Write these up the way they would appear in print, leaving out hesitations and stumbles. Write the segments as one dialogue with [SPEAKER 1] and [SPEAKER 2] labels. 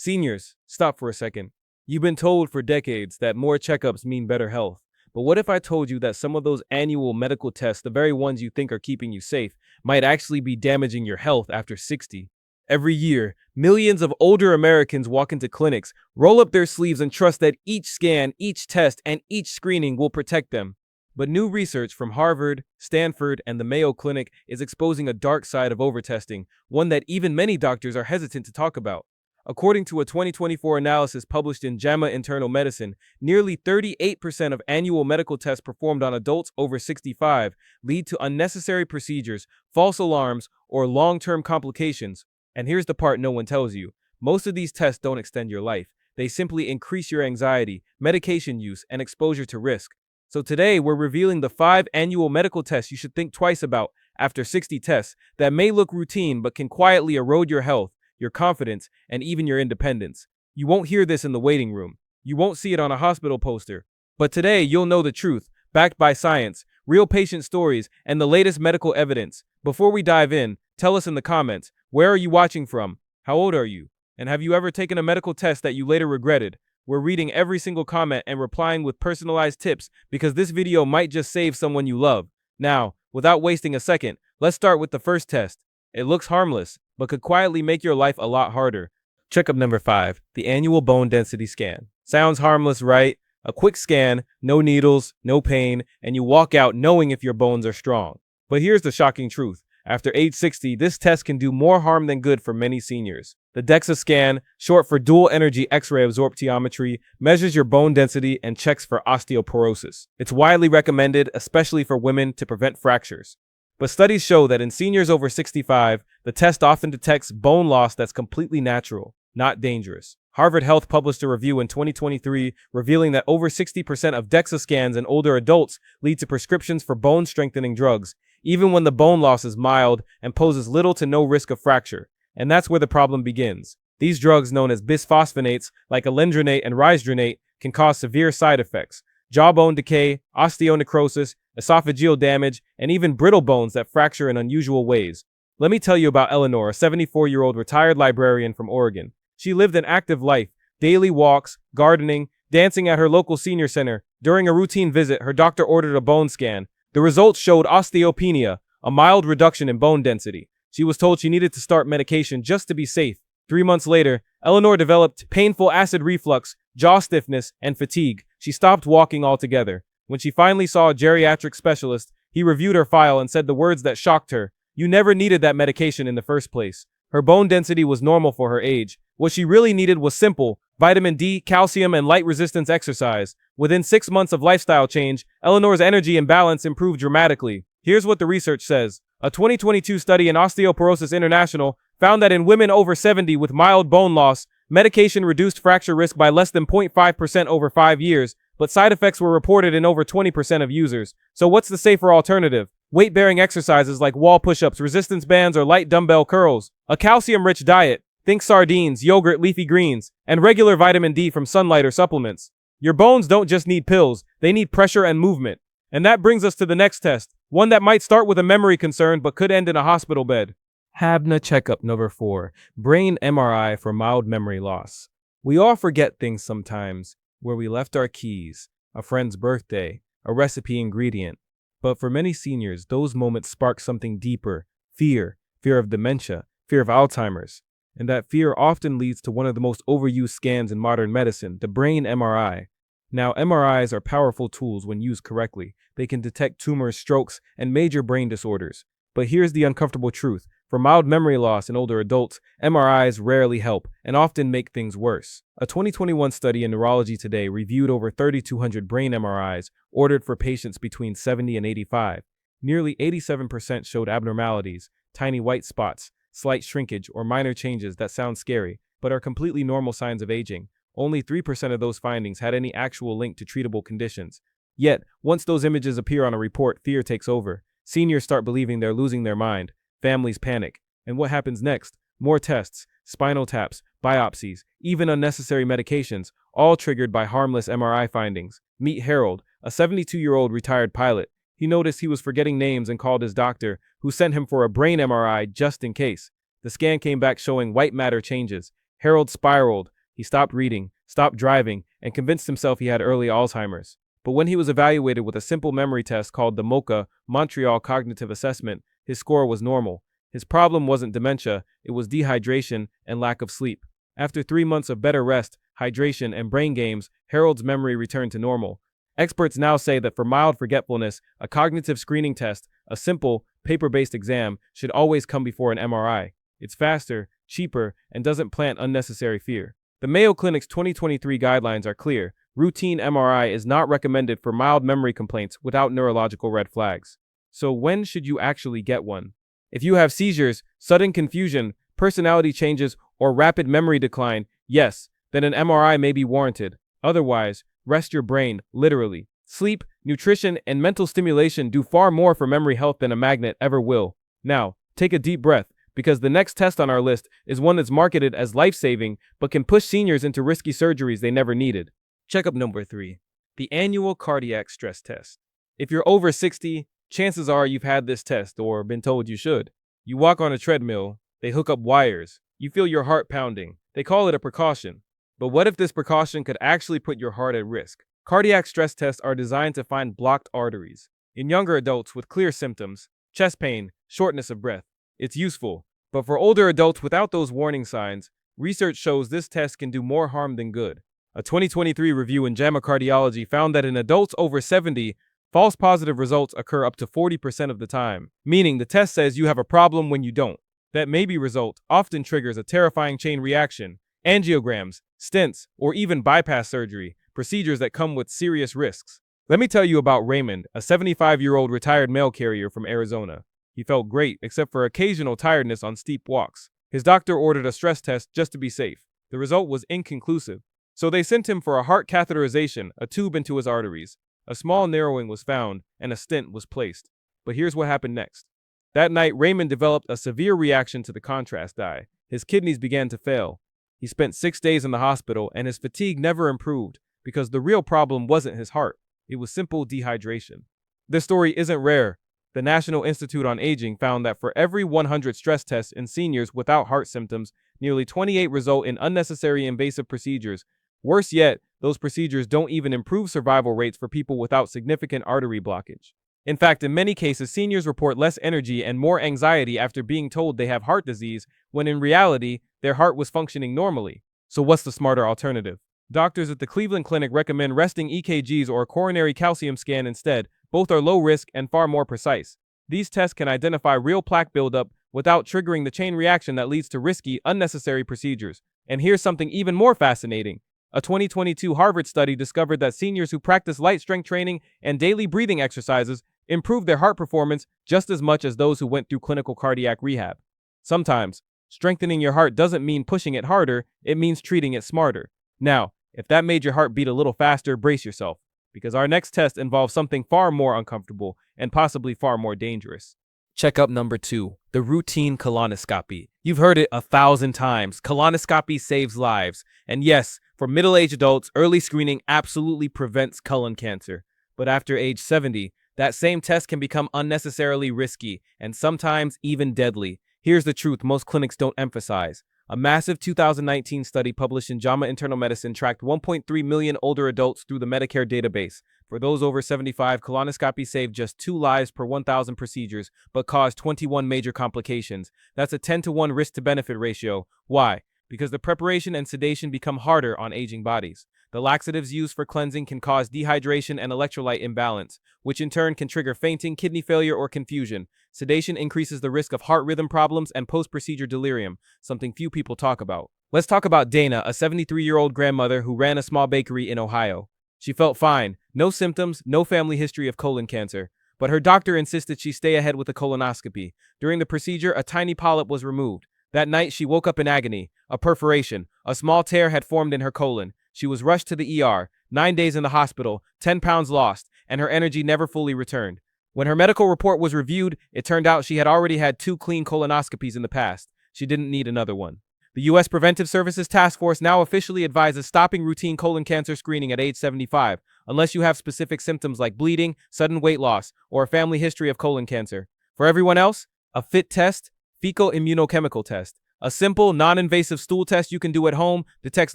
[SPEAKER 1] Seniors, stop for a second. You've been told for decades that more checkups mean better health. But what if I told you that some of those annual medical tests, the very ones you think are keeping you safe, might actually be damaging your health after 60? Every year, millions of older Americans walk into clinics, roll up their sleeves, and trust that each scan, each test, and each screening will protect them. But new research from Harvard, Stanford, and the Mayo Clinic is exposing a dark side of overtesting, one that even many doctors are hesitant to talk about. According to a 2024 analysis published in JAMA Internal Medicine, nearly 38% of annual medical tests performed on adults over 65 lead to unnecessary procedures, false alarms, or long-term complications. And here's the part no one tells you. Most of these tests don't extend your life. They simply increase your anxiety, medication use, and exposure to risk. So today, we're revealing the 5 annual medical tests you should think twice about after 60 tests that may look routine but can quietly erode your health, your confidence, and even your independence. You won't hear this in the waiting room. You won't see it on a hospital poster. But today, you'll know the truth, backed by science, real patient stories, and the latest medical evidence. Before we dive in, tell us in the comments, where are you watching from? How old are you? And have you ever taken a medical test that you later regretted? We're reading every single comment and replying with personalized tips because this video might just save someone you love. Now, without wasting a second, let's start with the first test. It looks harmless, but could quietly make your life a lot harder. Checkup number 5, the annual bone density scan. Sounds harmless, right? A quick scan, no needles, no pain, and you walk out knowing if your bones are strong. But here's the shocking truth. After age 60, this test can do more harm than good for many seniors. The DEXA scan, short for dual energy X-ray absorptiometry, measures your bone density and checks for osteoporosis. It's widely recommended, especially for women, to prevent fractures. But studies show that in seniors over 65, the test often detects bone loss that's completely natural, not dangerous. Harvard Health published a review in 2023 revealing that over 60% of DEXA scans in older adults lead to prescriptions for bone-strengthening drugs, even when the bone loss is mild and poses little to no risk of fracture. And that's where the problem begins. These drugs, known as bisphosphonates, like alendronate and risdronate, can cause severe side effects: jawbone decay, osteonecrosis, esophageal damage, and even brittle bones that fracture in unusual ways. Let me tell you about Eleanor, a 74-year-old retired librarian from Oregon. She lived an active life, daily walks, gardening, dancing at her local senior center. During a routine visit, her doctor ordered a bone scan. The results showed osteopenia, a mild reduction in bone density. She was told she needed to start medication just to be safe. 3 months later, Eleanor developed painful acid reflux, jaw stiffness, and fatigue. She stopped walking altogether. When she finally saw a geriatric specialist, he reviewed her file and said the words that shocked her: "You never needed that medication in the first place." Her bone density was normal for her age. What she really needed was simple: vitamin D, calcium, and light resistance exercise. Within 6 months of lifestyle change, Eleanor's energy and balance improved dramatically. Here's what the research says. A 2022 study in Osteoporosis International found that in women over 70 with mild bone loss, medication reduced fracture risk by less than 0.5% over 5 years, but side effects were reported in over 20% of users. So what's the safer alternative? Weight-bearing exercises like wall push-ups, resistance bands, or light dumbbell curls. A calcium-rich diet. Think sardines, yogurt, leafy greens, and regular vitamin D from sunlight or supplements. Your bones don't just need pills, they need pressure and movement. And that brings us to the next test, one that might start with a memory concern but could end in a hospital bed. HABNA checkup number 4, brain MRI for mild memory loss. We all forget things sometimes, where we left our keys, a friend's birthday, a recipe ingredient. But for many seniors, those moments spark something deeper: fear of dementia, fear of Alzheimer's. And that fear often leads to one of the most overused scans in modern medicine, the brain MRI. Now, MRIs are powerful tools when used correctly. They can detect tumors, strokes, and major brain disorders. But here's the uncomfortable truth. For mild memory loss in older adults, MRIs rarely help and often make things worse. A 2021 study in Neurology Today reviewed over 3,200 brain MRIs ordered for patients between 70 and 85. Nearly 87% showed abnormalities, tiny white spots, slight shrinkage, or minor changes that sound scary, but are completely normal signs of aging. Only 3% of those findings had any actual link to treatable conditions. Yet, once those images appear on a report, fear takes over. Seniors start believing they're losing their mind. Families panic. And what happens next? More tests, spinal taps, biopsies, even unnecessary medications, all triggered by harmless MRI findings. Meet Harold, a 72-year-old retired pilot. He noticed he was forgetting names and called his doctor, who sent him for a brain MRI just in case. The scan came back showing white matter changes. Harold spiraled. He stopped reading, stopped driving, and convinced himself he had early Alzheimer's. But when he was evaluated with a simple memory test called the MoCA, Montreal Cognitive Assessment, his score was normal. His problem wasn't dementia, it was dehydration and lack of sleep. After 3 months of better rest, hydration, and brain games, Harold's memory returned to normal. Experts now say that for mild forgetfulness, a cognitive screening test, a simple, paper-based exam, should always come before an MRI. It's faster, cheaper, and doesn't plant unnecessary fear. The Mayo Clinic's 2023 guidelines are clear. Routine MRI is not recommended for mild memory complaints without neurological red flags. So when should you actually get one? If you have seizures, sudden confusion, personality changes, or rapid memory decline, yes, then an MRI may be warranted. Otherwise, rest your brain, literally. Sleep, nutrition, and mental stimulation do far more for memory health than a magnet ever will. Now, take a deep breath, because the next test on our list is one that's marketed as life-saving, but can push seniors into risky surgeries they never needed. Checkup number 3. The annual cardiac stress test. If you're over 60, chances are you've had this test or been told you should. You walk on a treadmill, they hook up wires, you feel your heart pounding. They call it a precaution. But what if this precaution could actually put your heart at risk? Cardiac stress tests are designed to find blocked arteries. In younger adults with clear symptoms, chest pain, shortness of breath, it's useful. But for older adults without those warning signs, research shows this test can do more harm than good. A 2023 review in JAMA Cardiology found that in adults over 70, false positive results occur up to 40% of the time, meaning the test says you have a problem when you don't. That maybe result often triggers a terrifying chain reaction, angiograms, stents, or even bypass surgery, procedures that come with serious risks. Let me tell you about Raymond, a 75-year-old retired mail carrier from Arizona. He felt great, except for occasional tiredness on steep walks. His doctor ordered a stress test just to be safe. The result was inconclusive. So they sent him for a heart catheterization, a tube into his arteries. A small narrowing was found, and a stent was placed. But here's what happened next. That night, Raymond developed a severe reaction to the contrast dye. His kidneys began to fail. He spent 6 days in the hospital, and his fatigue never improved, because the real problem wasn't his heart. It was simple dehydration. This story isn't rare. The National Institute on Aging found that for every 100 stress tests in seniors without heart symptoms, nearly 28 result in unnecessary invasive procedures. Worse yet, those procedures don't even improve survival rates for people without significant artery blockage. In fact, in many cases, seniors report less energy and more anxiety after being told they have heart disease, when in reality, their heart was functioning normally. So what's the smarter alternative? Doctors at the Cleveland Clinic recommend resting EKGs or a coronary calcium scan instead. Both are low risk and far more precise. These tests can identify real plaque buildup without triggering the chain reaction that leads to risky, unnecessary procedures. And here's something even more fascinating. A 2022 Harvard study discovered that seniors who practice light strength training and daily breathing exercises improved their heart performance just as much as those who went through clinical cardiac rehab. Sometimes, strengthening your heart doesn't mean pushing it harder, it means treating it smarter. Now, if that made your heart beat a little faster, brace yourself, because our next test involves something far more uncomfortable and possibly far more dangerous. Checkup number 2, the routine colonoscopy. You've heard it 1,000 times. Colonoscopy saves lives. And yes, for middle-aged adults, early screening absolutely prevents colon cancer. But after age 70, that same test can become unnecessarily risky and sometimes even deadly. Here's the truth most clinics don't emphasize. A massive 2019 study published in JAMA Internal Medicine tracked 1.3 million older adults through the Medicare database. For those over 75, colonoscopy saved just 2 lives per 1,000 procedures, but caused 21 major complications. That's a 10-to-1 risk-to-benefit ratio. Why? Because the preparation and sedation become harder on aging bodies. The laxatives used for cleansing can cause dehydration and electrolyte imbalance, which in turn can trigger fainting, kidney failure, or confusion. Sedation increases the risk of heart rhythm problems and post-procedure delirium, something few people talk about. Let's talk about Dana, a 73-year-old grandmother who ran a small bakery in Ohio. She felt fine, no symptoms, no family history of colon cancer, but her doctor insisted she stay ahead with a colonoscopy. During the procedure, a tiny polyp was removed. That night, she woke up in agony. A perforation, a small tear had formed in her colon. She was rushed to the ER, 9 days in the hospital, 10 pounds lost, and her energy never fully returned. When her medical report was reviewed, it turned out she had already had 2 clean colonoscopies in the past. She didn't need another one. The U.S. Preventive Services Task Force now officially advises stopping routine colon cancer screening at age 75, unless you have specific symptoms like bleeding, sudden weight loss, or a family history of colon cancer. For everyone else, a FIT test, fecal immunochemical test, A simple, non-invasive stool test you can do at home detects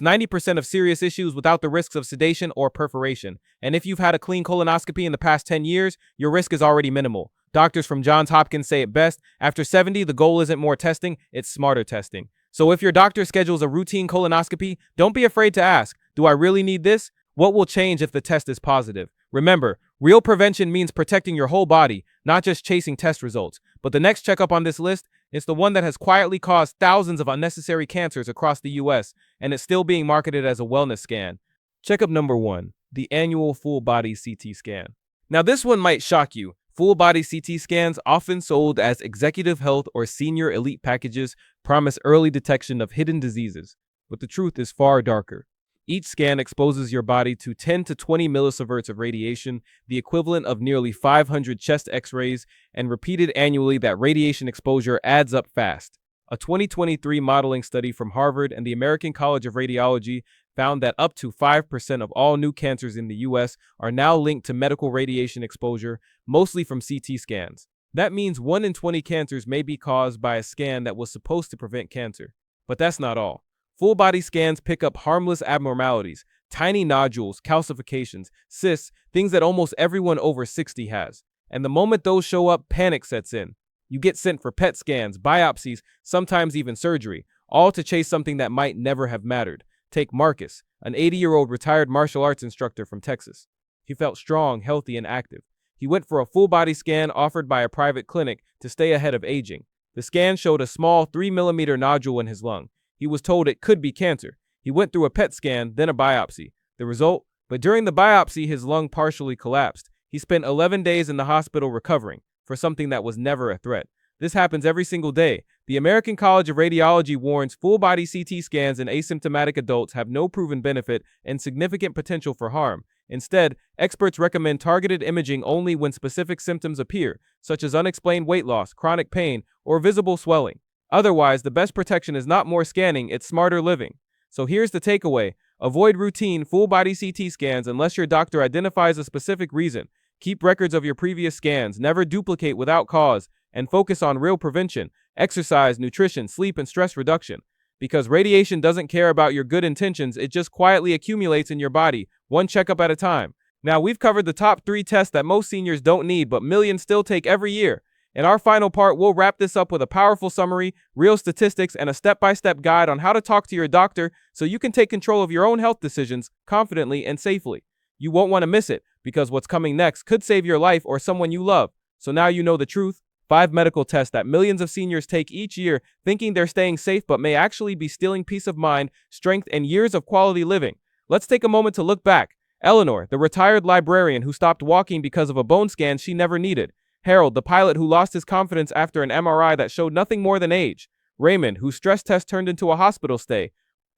[SPEAKER 1] 90% of serious issues without the risks of sedation or perforation. And if you've had a clean colonoscopy in the past 10 years, your risk is already minimal. Doctors from Johns Hopkins say it best: after 70, the goal isn't more testing, it's smarter testing. So if your doctor schedules a routine colonoscopy, don't be afraid to ask, do I really need this? What will change if the test is positive? Remember, real prevention means protecting your whole body, not just chasing test results. But the next checkup on this list is the one that has quietly caused thousands of unnecessary cancers across the US, and it's still being marketed as a wellness scan. Checkup number 1, the annual full-body CT scan. Now this one might shock you. Full-body CT scans, often sold as executive health or senior elite packages, promise early detection of hidden diseases. But the truth is far darker. Each scan exposes your body to 10 to 20 millisieverts of radiation, the equivalent of nearly 500 chest x-rays, and repeated annually. That radiation exposure adds up fast. A 2023 modeling study from Harvard and the American College of Radiology found that up to 5% of all new cancers in the US are now linked to medical radiation exposure, mostly from CT scans. That means 1 in 20 cancers may be caused by a scan that was supposed to prevent cancer. But that's not all. Full-body scans pick up harmless abnormalities, tiny nodules, calcifications, cysts, things that almost everyone over 60 has. And the moment those show up, panic sets in. You get sent for PET scans, biopsies, sometimes even surgery, all to chase something that might never have mattered. Take Marcus, an 80-year-old retired martial arts instructor from Texas. He felt strong, healthy, and active. He went for a full-body scan offered by a private clinic to stay ahead of aging. The scan showed a small 3mm nodule in his lung. He was told it could be cancer. He went through a PET scan, then a biopsy. The result? But during the biopsy, his lung partially collapsed. He spent 11 days in the hospital recovering for something that was never a threat. This happens every single day. The American College of Radiology warns full-body CT scans in asymptomatic adults have no proven benefit and significant potential for harm. Instead, experts recommend targeted imaging only when specific symptoms appear, such as unexplained weight loss, chronic pain, or visible swelling. Otherwise, the best protection is not more scanning, it's smarter living. So here's the takeaway. Avoid routine full-body CT scans unless your doctor identifies a specific reason. Keep records of your previous scans, never duplicate without cause, and focus on real prevention, exercise, nutrition, sleep, and stress reduction. Because radiation doesn't care about your good intentions, it just quietly accumulates in your body, one checkup at a time. Now, we've covered the top 3 tests that most seniors don't need, but millions still take every year. In our final part, we'll wrap this up with a powerful summary, real statistics, and a step-by-step guide on how to talk to your doctor so you can take control of your own health decisions confidently and safely. You won't want to miss it, because what's coming next could save your life or someone you love. So now you know the truth. 5 medical tests that millions of seniors take each year thinking they're staying safe but may actually be stealing peace of mind, strength, and years of quality living. Let's take a moment to look back. Eleanor, the retired librarian who stopped walking because of a bone scan she never needed. Harold, the pilot who lost his confidence after an MRI that showed nothing more than age. Raymond, whose stress test turned into a hospital stay.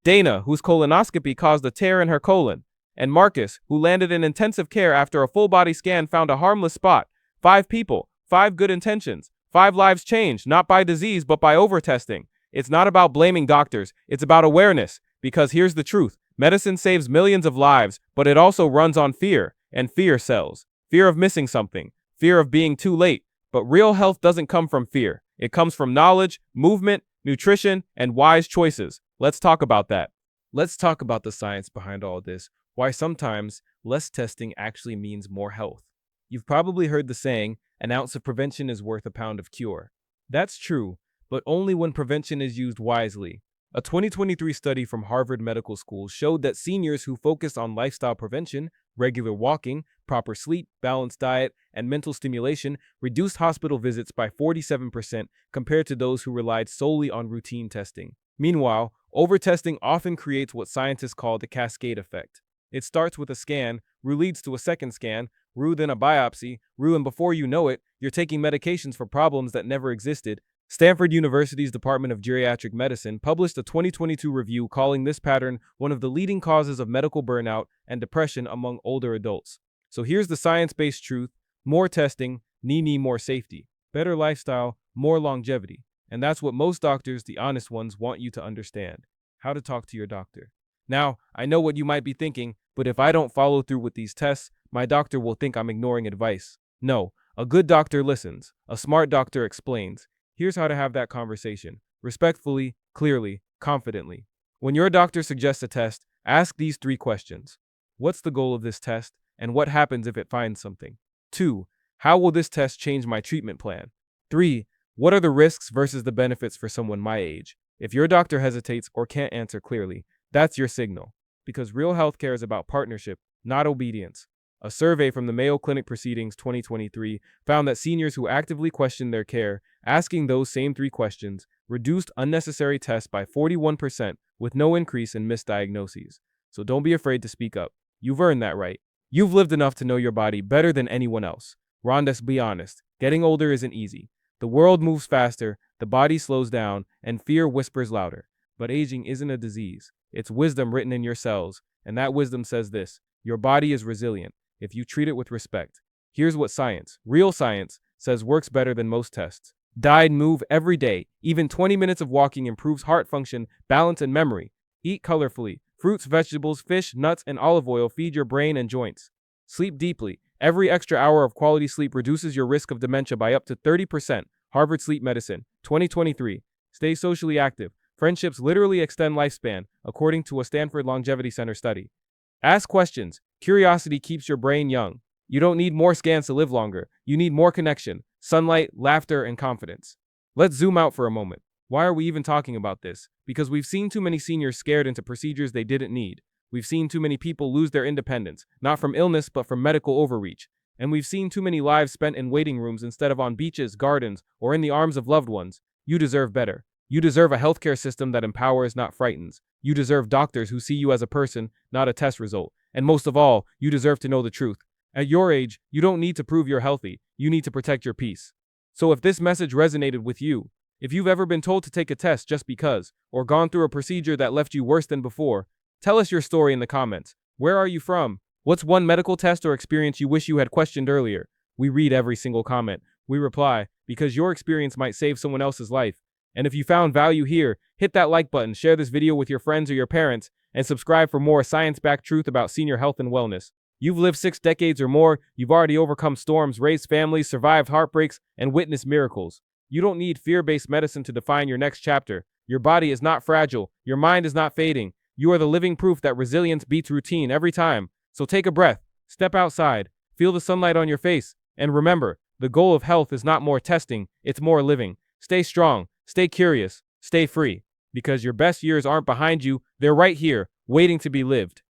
[SPEAKER 1] Dana, whose colonoscopy caused a tear in her colon. And Marcus, who landed in intensive care after a full-body scan found a harmless spot. 5 people, 5 good intentions, 5 lives changed, not by disease but by overtesting. It's not about blaming doctors, it's about awareness. Because here's the truth. Medicine saves millions of lives, but it also runs on fear, and fear sells. Fear of missing something. Fear of being too late. But real health doesn't come from fear. It comes from knowledge, movement, nutrition, and wise choices. Let's talk about that. Let's talk about the science behind all this. Why sometimes less testing actually means more health. You've probably heard the saying, an ounce of prevention is worth a pound of cure. That's true, but only when prevention is used wisely. A 2023 study from Harvard Medical School showed that seniors who focused on lifestyle prevention, regular walking, proper sleep, balanced diet, and mental stimulation reduced hospital visits by 47% compared to those who relied solely on routine testing. Meanwhile, overtesting often creates what scientists call the cascade effect. It starts with a scan, leads to a second scan, then a biopsy, and before you know it, you're taking medications for problems that never existed. Stanford University's Department of Geriatric Medicine published a 2022 review calling this pattern one of the leading causes of medical burnout and depression among older adults. So here's the science-based truth. More testing, more safety. Better lifestyle, more longevity. And that's what most doctors, the honest ones, want you to understand. How to talk to your doctor. Now, I know what you might be thinking, but if I don't follow through with these tests, my doctor will think I'm ignoring advice. No, a good doctor listens. A smart doctor explains. Here's how to have that conversation. Respectfully, clearly, confidently. When your doctor suggests a test, ask these 3 questions. What's the goal of this test, and what happens if it finds something? 2. How will this test change my treatment plan? 3. What are the risks versus the benefits for someone my age? If your doctor hesitates or can't answer clearly, that's your signal. Because real healthcare is about partnership, not obedience. A survey from the Mayo Clinic Proceedings 2023 found that seniors who actively questioned their care, asking those same 3 questions, reduced unnecessary tests by 41% with no increase in misdiagnoses. So don't be afraid to speak up. You've earned that right. You've lived enough to know your body better than anyone else. Rondas, be honest. Getting older isn't easy. The world moves faster, the body slows down, and fear whispers louder. But aging isn't a disease. It's wisdom written in your cells, and that wisdom says this: your body is resilient if you treat it with respect. Here's what science, real science, says works better than most tests. Diet and move every day. Even 20 minutes of walking improves heart function, balance, and memory. Eat colorfully. Fruits, vegetables, fish, nuts, and olive oil feed your brain and joints. Sleep deeply. Every extra hour of quality sleep reduces your risk of dementia by up to 30%. Harvard Sleep Medicine, 2023. Stay socially active. Friendships literally extend lifespan, according to a Stanford Longevity Center study. Ask questions. Curiosity keeps your brain young. You don't need more scans to live longer. You need more connection, sunlight, laughter, and confidence. Let's zoom out for a moment. Why are we even talking about this? Because we've seen too many seniors scared into procedures they didn't need. We've seen too many people lose their independence, not from illness, but from medical overreach. And we've seen too many lives spent in waiting rooms instead of on beaches, gardens, or in the arms of loved ones. You deserve better. You deserve a healthcare system that empowers, not frightens. You deserve doctors who see you as a person, not a test result. And most of all, you deserve to know the truth. At your age, you don't need to prove you're healthy. You need to protect your peace. So if this message resonated with you, if you've ever been told to take a test just because, or gone through a procedure that left you worse than before, tell us your story in the comments. Where are you from? What's one medical test or experience you wish you had questioned earlier? We read every single comment. We reply, because your experience might save someone else's life. And if you found value here, hit that like button, share this video with your friends or your parents, and subscribe for more science-backed truth about senior health and wellness. You've lived 6 decades or more, you've already overcome storms, raised families, survived heartbreaks, and witnessed miracles. You don't need fear-based medicine to define your next chapter. Your body is not fragile. Your mind is not fading. You are the living proof that resilience beats routine every time. So take a breath, step outside, feel the sunlight on your face, and remember, the goal of health is not more testing, it's more living. Stay strong, stay curious, stay free, because your best years aren't behind you, they're right here, waiting to be lived.